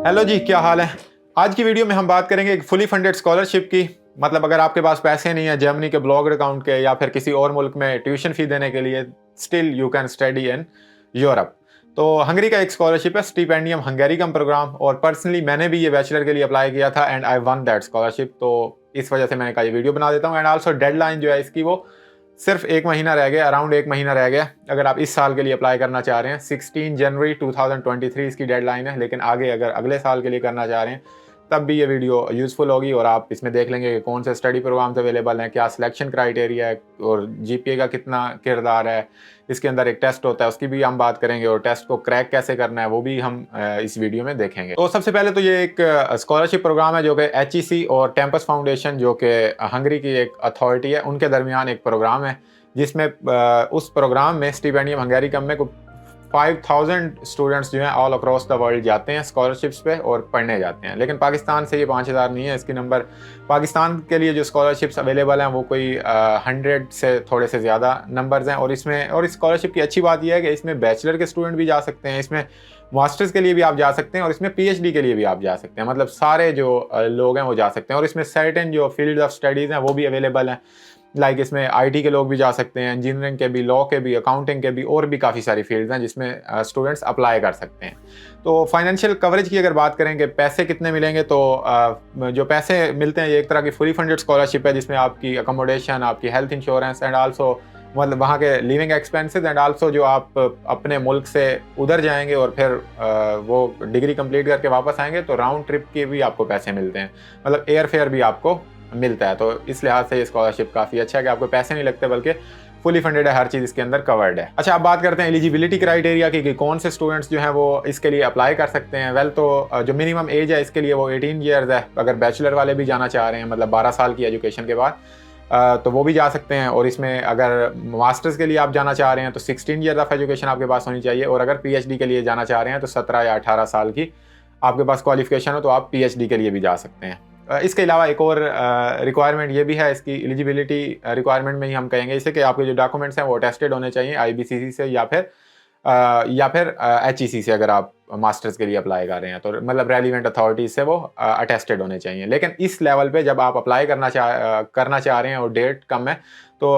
Hello जी, क्या हाल है। आज की वीडियो में हम बात करेंगे एक फुली फंडेड स्कॉलरशिप की। मतलब अगर आपके पास पैसे नहीं है जर्मनी के ब्लॉक्ड अकाउंट के या फिर किसी और मुल्क में ट्यूशन फी देने के लिए, still you can study in Europe. तो हंगरी का एक स्कॉलरशिप है स्टिपेंडियम हंगेरिकम प्रोग्राम, और पर्सनली मैंने भी ये बैचलर के लिए अप्लाई किया था and I one that scholarship. तो इस वजह से मैंने कहा ये वीडियो बना देता हूँ। एंड आल्सो डेडलाइन जो है इसकी वो सिर्फ 1 महीना रह गया, अराउंड 1 महीना रह गया। अगर आप इस साल के लिए अप्लाई करना चाह रहे हैं 16 जनवरी 2023 इसकी डेडलाइन है, लेकिन आगे अगर अगले साल के लिए करना चाह रहे हैं तब भी ये वीडियो यूज़फुल होगी और आप इसमें देख लेंगे कि कौन से स्टडी प्रोग्राम्स अवेलेबल हैं, क्या सिलेक्शन क्राइटेरिया है और जीपीए का कितना किरदार है। इसके अंदर एक टेस्ट होता है, उसकी भी हम बात करेंगे, और टेस्ट को क्रैक कैसे करना है वो भी हम इस वीडियो में देखेंगे। तो सबसे पहले तो ये एक स्कॉलरशिप प्रोग्राम है जो कि HEC और टेम्पस फाउंडेशन, जो कि हंगरी की एक अथॉरिटी है, उनके दरमियान एक प्रोग्राम है जिसमें उस प्रोग्राम में स्टिपेंडियम हंगेरिकम में 5000 स्टूडेंट्स जो हैं ऑल अक्रॉस द वर्ल्ड जाते हैं स्कॉलरशिप्स पे और पढ़ने जाते हैं। लेकिन पाकिस्तान से ये 5000 नहीं है, इसकी नंबर पाकिस्तान के लिए जो स्कॉलरशिप्स अवेलेबल हैं वो कोई 100 से थोड़े से ज़्यादा नंबर्स हैं। और स्कॉलरशिप की अच्छी बात यह है कि इसमें बैचलर के स्टूडेंट भी जा सकते हैं, इसमें मास्टर्स के लिए भी आप जा सकते हैं और इसमें PhD के लिए भी आप जा सकते हैं। मतलब सारे जो लोग हैं वो जा सकते हैं। और इसमें सर्टेन जो फील्ड ऑफ स्टडीज़ हैं वो भी अवेलेबल हैं। लाइक इसमें IT के लोग भी जा सकते हैं, इंजीनियरिंग के भी, लॉ के भी, अकाउंटिंग के भी, और भी काफ़ी सारी फील्ड्स हैं जिसमें स्टूडेंट्स अप्लाई कर सकते हैं। तो फाइनेंशियल कवरेज की अगर बात करें कि पैसे कितने मिलेंगे, तो जो पैसे मिलते हैं ये एक तरह की फुली फंडेड स्कॉलरशिप है जिसमें आपकी अकोमोडेशन, आपकी हेल्थ इंश्योरेंस एंड आल्सो मतलब वहाँ के लिविंग एक्सपेंसेस एंड आल्सो जो आप अपने मुल्क से उधर जाएंगे और फिर वो डिग्री कंप्लीट करके वापस आएंगे तो राउंड ट्रिप के भी आपको पैसे मिलते हैं, मतलब एयर फेयर भी आपको मिलता है। तो इस लिहाज से ये स्कॉलरशिप काफ़ी अच्छा है कि आपको पैसे नहीं लगते बल्कि फुली फंडेड है, हर चीज़ इसके अंदर कवर्ड है। अच्छा, अब बात करते हैं एलिजिबिलिटी क्राइटेरिया की कि कौन से स्टूडेंट्स जो हैं वो इसके लिए अप्लाई कर सकते हैं। वेल, तो जो मिनिमम एज है इसके लिए वो 18 ईयर्स है। अगर बैचलर वाले भी जाना चाह रहे हैं, मतलब 12 साल की एजुकेशन के बाद, तो वो भी जा सकते हैं। और इसमें अगर मास्टर्स के लिए आप जाना चाह रहे हैं तो 16 ईयर ऑफ एजुकेशन आपके पास होनी चाहिए। और अगर PhD के लिए जाना चाह रहे हैं तो 17 या 18 साल की आपके पास क्वालिफिकेशन हो तो आप PhD के लिए भी जा सकते हैं। इसके अलावा एक और रिक्वायरमेंट ये भी है इसकी एलिजिबिलिटी रिक्वायरमेंट में ही हम कहेंगे इसे कि आपके जो डॉक्यूमेंट्स हैं वो अटेस्टेड होने चाहिए IBCC से या फिर HEC से। अगर आप मास्टर्स के लिए अप्लाई कर रहे हैं तो मतलब रेलिवेंट अथॉरिटीज से वो अटेस्टेड होने चाहिए। लेकिन इस लेवल पे जब आप अप्लाई करना चाह रहे हैं और डेट कम है तो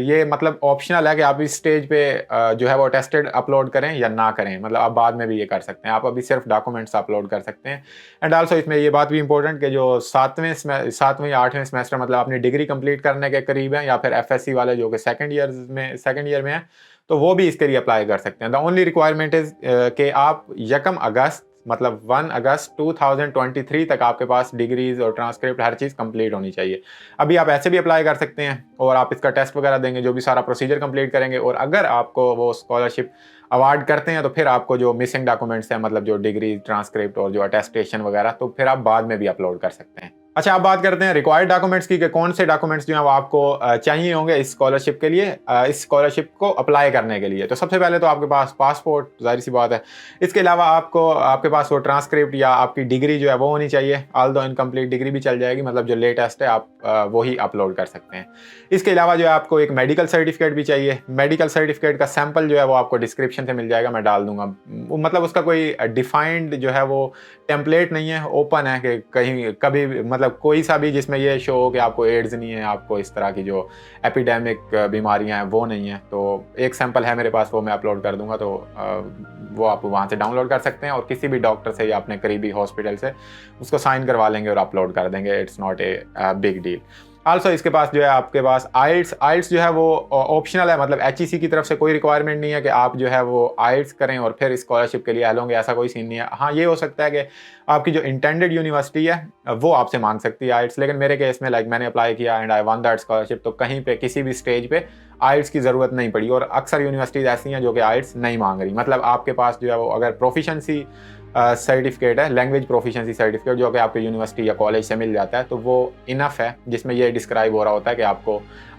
ये मतलब ऑप्शनल है कि आप इस स्टेज पे जो है वो अटेस्टेड अपलोड करें या ना करें। मतलब आप बाद में भी ये कर सकते हैं, आप अभी सिर्फ डॉक्यूमेंट्स अपलोड कर सकते हैं। एंड आल्सो इसमें ये बात भी इंपॉर्टेंट कि जो 7वें या 8वें सेमेस्टर मतलब अपनी डिग्री कंप्लीट करने के करीब हैं, या फिर FSC वाले जो कि सेकंड ईयर में हैं, तो वो भी इसके लिए अप्लाई कर सकते हैं। द ओनली रिक्वायरमेंट इज कि आप 1 अगस्त मतलब 1 अगस्त 2023 तक आपके पास डिग्रीज और ट्रांसक्रिप्ट हर चीज़ कंप्लीट होनी चाहिए। अभी आप ऐसे भी अप्लाई कर सकते हैं और आप इसका टेस्ट वगैरह देंगे, जो भी सारा प्रोसीजर कंप्लीट करेंगे, और अगर आपको वो स्कॉलरशिप अवार्ड करते हैं तो फिर आपको जो मिसिंग डॉक्यूमेंट्स हैं, मतलब जो डिग्री, ट्रांसक्रिप्ट और जो अटेस्टेशन वगैरह, तो फिर आप बाद में भी अपलोड कर सकते हैं। अच्छा, अब बात करते हैं रिक्वायर्ड डॉक्यूमेंट्स की कि कौन से डॉक्यूमेंट्स जो हैं वो आपको चाहिए होंगे इस स्कॉलरशिप के लिए, इस स्कॉलरशिप को अप्लाई करने के लिए। तो सबसे पहले तो आपके पास पासपोर्ट, जाहिर सी बात है। इसके अलावा आपके पास वो ट्रांसक्रिप्ट या आपकी डिग्री जो है वो होनी चाहिए। ऑल्दो इनकम्प्लीट डिग्री भी चल जाएगी, मतलब जो लेटेस्ट है आप वो ही अपलोड कर सकते हैं। इसके अलावा जो है आपको एक मेडिकल सर्टिफिकेट भी चाहिए। मेडिकल सर्टिफिकेट का सैंपल जो है वो आपको डिस्क्रिप्शन से मिल जाएगा, मैं डाल दूंगा। मतलब उसका कोई डिफाइंड जो है वो टेम्पलेट नहीं है, ओपन है कि कहीं कभी मतलब कोई सा भी जिसमें ये शो हो कि आपको एड्स नहीं है, आपको इस तरह की जो एपिडेमिक बीमारियां हैं वो नहीं है। तो एक सैंपल है मेरे पास, वो मैं अपलोड कर दूंगा, तो वो आप वहाँ से डाउनलोड कर सकते हैं और किसी भी डॉक्टर से या अपने करीबी हॉस्पिटल से उसको साइन करवा लेंगे और अपलोड कर देंगे। It's not a big deal. Also इसके पास जो है आपके पास आइल्स जो है वो ऑप्शनल है, मतलब HEC की तरफ से कोई रिक्वायरमेंट नहीं है कि आप जो है वो आइल्स करें और फिर स्कॉलरशिप के लिए एल होंगे, ऐसा कोई सीन नहीं है। हाँ, ये हो सकता है कि आपकी जो इंटेंडेड यूनिवर्सिटी है वो आपसे मांग सकती है आइल्स, लेकिन मेरे केस में लाइक मैंने अप्लाई किया and I one that scholarship, तो कहीं पे किसी भी स्टेज पे आइल्स की ज़रूरत नहीं पड़ी। और अक्सर यूनिवर्सिटीज़ ऐसी हैं जो कि आइल्स नहीं मांग रही। मतलब आपके पास जो है वो अगर प्रोफिशेंसी सर्टिफिकेट है, लैंग्वेज प्रोफिशेंसी सर्टिफिकेट, जो कि आपके यूनिवर्सिटी या कॉलेज से मिल जाता है, तो वो इनफ है, जिसमें ये डिस्क्राइब हो रहा होता है कि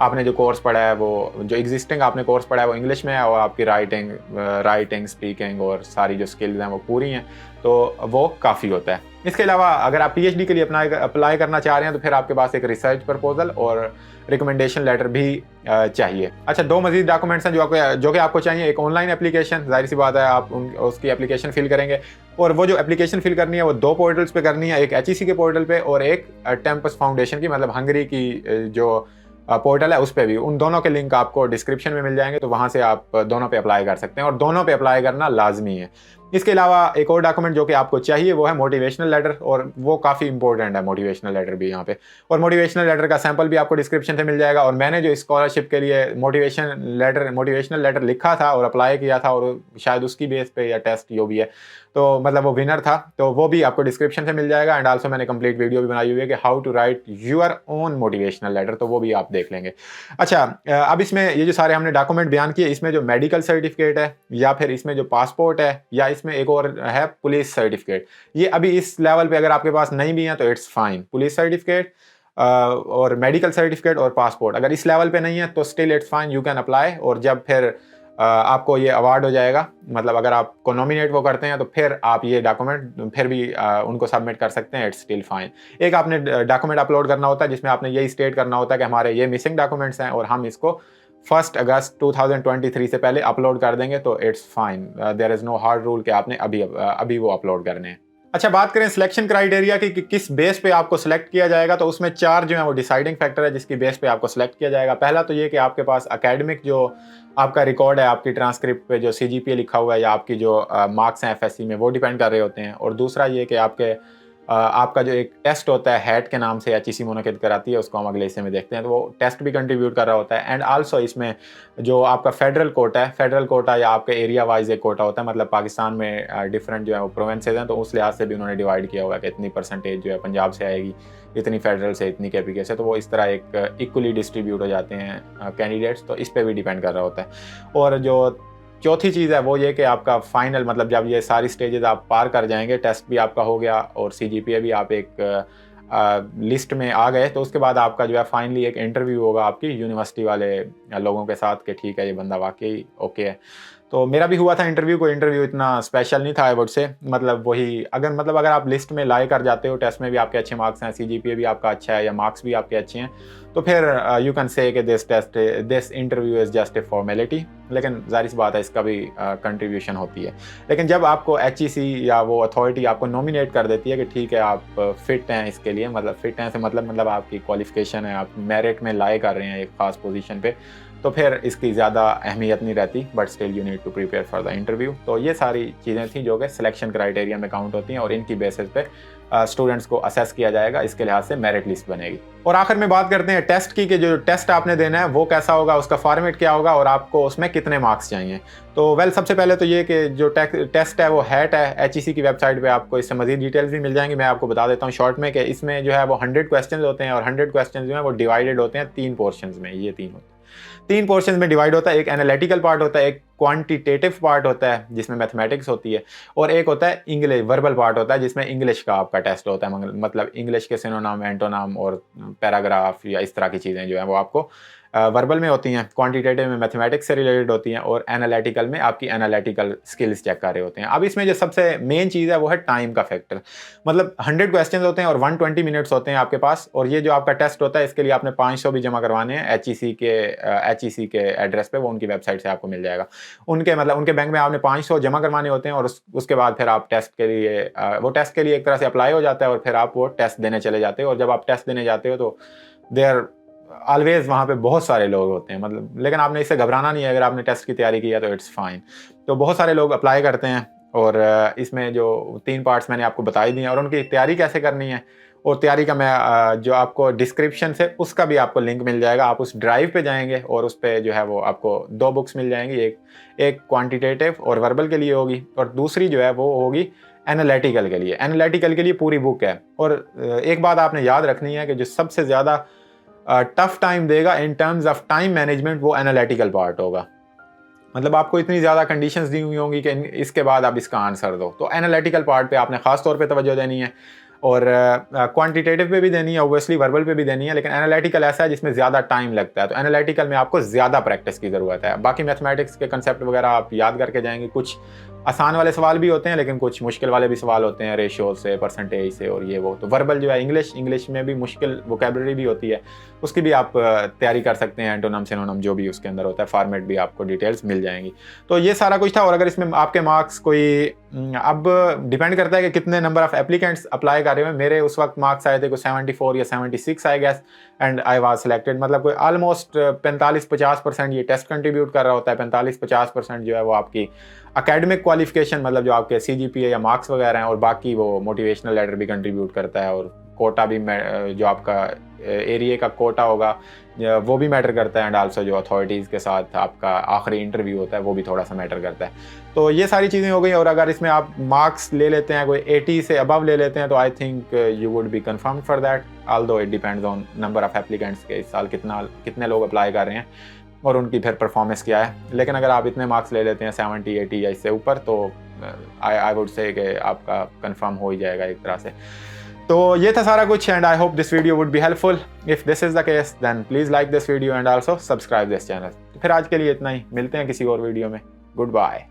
आपने जो कोर्स पढ़ा है वो जो एग्जिस्टिंग आपने कोर्स पढ़ा है वो इंग्लिश में है और आपकी राइटिंग, स्पीकिंग और सारी जो स्किल्स हैं वो पूरी हैं, तो वो काफ़ी होता है। इसके अलावा अगर आप पीएचडी के लिए अप्लाई करना चाह रहे हैं तो फिर आपके पास एक रिसर्च प्रपोजल और रिकमेंडेशन लेटर भी चाहिए। अच्छा, 2 मजीद डॉक्यूमेंट्स हैं जो कि आपको चाहिए। एक ऑनलाइन एप्लीकेशन, जाहिर सी बात है आप उसकी एप्लीकेशन फिल करेंगे, और वो जो एप्लीकेशन फिल करनी है वो 2 पोर्टल्स पे करनी है, एक एचईसी के पोर्टल पे और एक टेम्पस फाउंडेशन की, मतलब हंगरी की जो पोर्टल है उस पर भी। उन दोनों के लिंक आपको डिस्क्रिप्शन में मिल जाएंगे, तो वहाँ से आप दोनों पे अप्लाई कर सकते हैं, और दोनों पे अप्लाई करना लाजमी है। इसके अलावा एक और डॉक्यूमेंट जो कि आपको चाहिए वो है मोटिवेशनल लेटर, और वो काफ़ी इंपॉर्टेंट है मोटिवेशनल लेटर भी यहाँ पे। और मोटिवेशनल लेटर का सैंपल भी आपको डिस्क्रिप्शन से मिल जाएगा। और मैंने जो स्कॉलरशिप के लिए मोटिवेशनल लेटर लिखा था और अप्लाई किया था, और शायद उसकी बेस पे या टेस्ट जो भी है, तो मतलब वो विनर था, तो वो भी आपको डिस्क्रिप्शन से मिल जाएगा। एंड आल्सो मैंने कंप्लीट वीडियो भी बनाई हुई है कि how to write your own motivational letter, तो वो भी आप देख लेंगे। अच्छा, अब इसमें ये जो सारे हमने डॉक्यूमेंट बयान किए, इसमें जो मेडिकल सर्टिफिकेट है, या फिर इसमें जो पासपोर्ट है, या इसमें एक और है पुलिस सर्टिफिकेट, ये अभी इस लेवल पे अगर आपके पास नहीं भी है तो इट्स फाइन। पुलिस सर्टिफिकेट और मेडिकल सर्टिफिकेट और पासपोर्ट अगर इस लेवल पे नहीं है तो still it's fine, you can apply. और जब फिर आपको ये अवार्ड हो जाएगा, मतलब अगर आपको नॉमिनेट वो करते हैं, तो फिर आप ये डॉक्यूमेंट फिर भी उनको सबमिट कर सकते हैं, इट्स स्टिल फाइन। एक आपने डॉक्यूमेंट अपलोड करना होता है जिसमें आपने यही स्टेट करना होता है कि हमारे ये मिसिंग डॉक्यूमेंट्स हैं और हम इसको 1 अगस्त 2023 से पहले अपलोड कर देंगे, तो it's fine. There is no hard rule कि आपने अभी वो अपलोड करने हैं। अच्छा, बात करें सिलेक्शन क्राइटेरिया की कि किस बेस पे आपको सिलेक्ट किया जाएगा, तो उसमें 4 जो है वो डिसाइडिंग फैक्टर है जिसकी बेस पे आपको सिलेक्ट किया जाएगा। पहला तो ये कि आपके पास एकेडमिक जो आपका रिकॉर्ड है, आपकी ट्रांसक्रिप्ट पे जो सीजीपीए लिखा हुआ है या आपकी जो मार्क्स हैं एफएससी में, वो डिपेंड कर रहे होते हैं। और दूसरा ये कि आपका जो एक टेस्ट होता है हैट के नाम से एचईसी मुनक़िद कराती है, उसको हम अगले हिस्से में देखते हैं, तो वो टेस्ट भी कंट्रीब्यूट कर रहा होता है। एंड आल्सो इसमें जो आपका फेडरल कोटा या आपके एरिया वाइज एक कोटा होता है, मतलब पाकिस्तान में डिफरेंट जो है वो प्रोविंसेज हैं, तो उस लिहाज से भी उन्होंने डिवाइड किया हुआ है कि इतनी परसेंटेज जो है पंजाब से आएगी, इतनी फेडरल से, इतनी केपीके से, तो वो इस तरह एक इक्वली डिस्ट्रीब्यूट हो जाते हैं कैंडिडेट्स, तो इस पर भी डिपेंड कर रहा होता है। और जो चौथी चीज़ है वो ये कि आपका फाइनल, मतलब जब ये सारी स्टेजेस आप पार कर जाएंगे, टेस्ट भी आपका हो गया और सीजीपीए भी आप एक लिस्ट में आ गए, तो उसके बाद आपका जो है फाइनली एक इंटरव्यू होगा आपकी यूनिवर्सिटी वाले लोगों के साथ कि ठीक है ये बंदा वाकई ओके है। तो मेरा भी हुआ था इंटरव्यू, कोई इंटरव्यू इतना स्पेशल नहीं था आई वुड से, मतलब वही अगर आप लिस्ट में लाई कर जाते हो, टेस्ट में भी आपके अच्छे मार्क्स हैं, सीजीपीए भी आपका अच्छा है या मार्क्स भी आपके अच्छे हैं, तो फिर यू कैन से कि this interview is just a formality. लेकिन जाहिर सी बात है इसका भी कंट्रीब्यूशन होती है। लेकिन जब आपको एचईसी या वो अथॉरिटी आपको नॉमिनेट कर देती है कि ठीक है आप फिट हैं इसके लिए, मतलब फिट हैं से मतलब आपकी क्वालिफिकेशन है, आप मेरिट में लाई कर रहे हैं एक खास पोजीशन पे, तो फिर इसकी ज़्यादा अहमियत नहीं रहती, but still you need to prepare for the interview. तो ये सारी चीज़ें थी जो कि सिलेक्शन क्राइटेरिया में काउंट होती हैं, और इनकी बेसिस पे स्टूडेंट्स को असेस किया जाएगा, इसके लिहाज से मेरिट लिस्ट बनेगी। और आखिर में बात करते हैं टेस्ट की, कि जो टेस्ट आपने देना है वो कैसा होगा, उसका फॉर्मेट क्या होगा और आपको उसमें कितने मार्क्स चाहिए। तो सबसे पहले तो ये कि जो टेस्ट है वो हैट है, एचईसी की वेबसाइट पे आपको इससे मजीद डिटेल्स भी मिल जाएंगी। मैं आपको बता देता हूँ शॉर्ट में कि इसमें जो है वो 100 क्वेश्चन होते हैं, और 100 क्वेश्चन जो है वो डिवाइडेड होते हैं 3 पोर्शन में। ये 3 पोर्शन में डिवाइड होता है। एक एनालिटिकल पार्ट होता है, एक क्वांटिटेटिव पार्ट होता है जिसमें मैथमेटिक्स होती है, और एक होता है इंग्लिश वर्बल पार्ट होता है जिसमें इंग्लिश का आपका टेस्ट होता है, मतलब इंग्लिश के सिनोनिम, एंटोनिम और पैराग्राफ या इस तरह की चीज़ें जो है वो आपको वर्बल में होती हैं, क्वांटिटेटिव में मैथमेटिक्स से रिलेटेड होती हैं, और एनालिटिकल में आपकी एनालिटिकल स्किल्स चेक कर रहे होते हैं। अब इसमें जो सबसे मेन चीज़ है वो है टाइम का फैक्टर। मतलब 100 क्वेश्चन होते हैं और 120 मिनट्स होते हैं आपके पास, और ये जो आपका टेस्ट होता है इसके लिए आपने 500 भी जमा करवाने हैं एचईसी के एड्रेस पे, वो उनकी वेबसाइट से आपको मिल जाएगा। उनके बैंक में आपने 500 जमा करवाने होते हैं, और उसके बाद फिर आप टेस्ट के लिए एक तरह से अप्लाई हो जाता है, और फिर आप वो टेस्ट देने चले जाते हो। और जब आप टेस्ट देने जाते हो तो देयर ऑलवेज वहाँ पे बहुत सारे लोग होते हैं, मतलब, लेकिन आपने इससे घबराना नहीं है। अगर आपने टेस्ट की तैयारी की है तो इट्स फाइन। तो बहुत सारे लोग अप्लाई करते हैं, और इसमें जो 3 पार्ट्स मैंने आपको बताई दी हैं, और उनकी तैयारी कैसे करनी है, और तैयारी का मैं जो आपको डिस्क्रिप्शन से उसका भी आपको लिंक मिल जाएगा। आप उस ड्राइव पे जाएंगे और उस पर जो है वो आपको 2 बुक्स मिल जाएंगी, एक क्वान्टिटेटिव और वर्बल के लिए होगी, और दूसरी जो है वो होगी एनालिटिकल के लिए। एनालिटिकल के लिए पूरी बुक है। और एक बात आपने याद रखनी है कि जो सबसे ज़्यादा टफ टाइम देगा in terms of time management, वो एनालिटिकल पार्ट होगा। मतलब आपको इतनी ज़्यादा कंडीशंस दी हुई होंगी कि इसके बाद आप इसका आंसर दो, तो एनालिटिकल पार्ट पे आपने ख़ास तौर पे तवज्जो देनी है, और क्वांटिटेटिव पे भी देनी है, ऑब्वियसली वर्बल पे भी देनी है, लेकिन एनालिटिकल ऐसा है जिसमें ज़्यादा टाइम लगता है, तो एनालिटिकल में आपको ज़्यादा प्रैक्टिस की ज़रूरत है। बाकी मैथमेटिक्स के कंसेप्ट वगैरह आप याद करके जाएंगे, कुछ आसान वाले सवाल भी होते हैं, लेकिन कुछ मुश्किल वाले भी सवाल होते हैं, रेशियो से, परसेंटेज से और ये वो। तो वर्बल जो है इंग्लिश में भी मुश्किल वोकेबलरी भी होती है, उसकी भी आप तैयारी कर सकते हैं। एंटोनम सिनोनिम जो भी उसके अंदर होता है, फॉर्मेट भी आपको डिटेल्स मिल जाएंगी। तो ये सारा कुछ था। और अगर इसमें आपके मार्क्स कोई अब डिपेंड करता है कि कितने नंबर ऑफ एप्लीकेंट्स अप्लाई कर रहे हैं। मेरे उस वक्त मार्क्स आए थे कोई 74 या 76 I guess, and I was selected. मतलब कोई ऑलमोस्ट 45-50% ये टेस्ट कंट्रीब्यूट कर रहा होता है। 45-50% जो है वो आपकी अकेडमिक क्वालिफिकेशन, मतलब जो आपके CGPA या मार्क्स वगैरह हैं, और बाकी वो मोटिवेशनल लेटर भी कंट्रीब्यूट करता है। और कोटा भी, जो आपका एरिया का कोटा होगा वो भी मैटर करता है। एंड आल्सो जो अथॉरिटीज़ के साथ आपका आखिरी इंटरव्यू होता है वो भी थोड़ा सा मैटर करता है। तो ये सारी चीज़ें हो गई। और अगर इसमें आप मार्क्स ले लेते हैं, कोई 80 से अबव ले लेते हैं, तो I think you would be confirmed for that, although it depends on number of applicants के इस साल कितने लोग अप्लाई कर रहे हैं और उनकी फिर परफॉर्मेंस क्या है। लेकिन अगर आप इतने मार्क्स ले लेते हैं 70-80 या इससे ऊपर, तो आई वुड से कि आपका कंफर्म हो ही जाएगा एक तरह से। तो ये था सारा कुछ, and I hope this video would be helpful. If this is the case then please like this video and also subscribe this channel. तो फिर आज के लिए इतना ही, मिलते हैं किसी और वीडियो में। Good bye.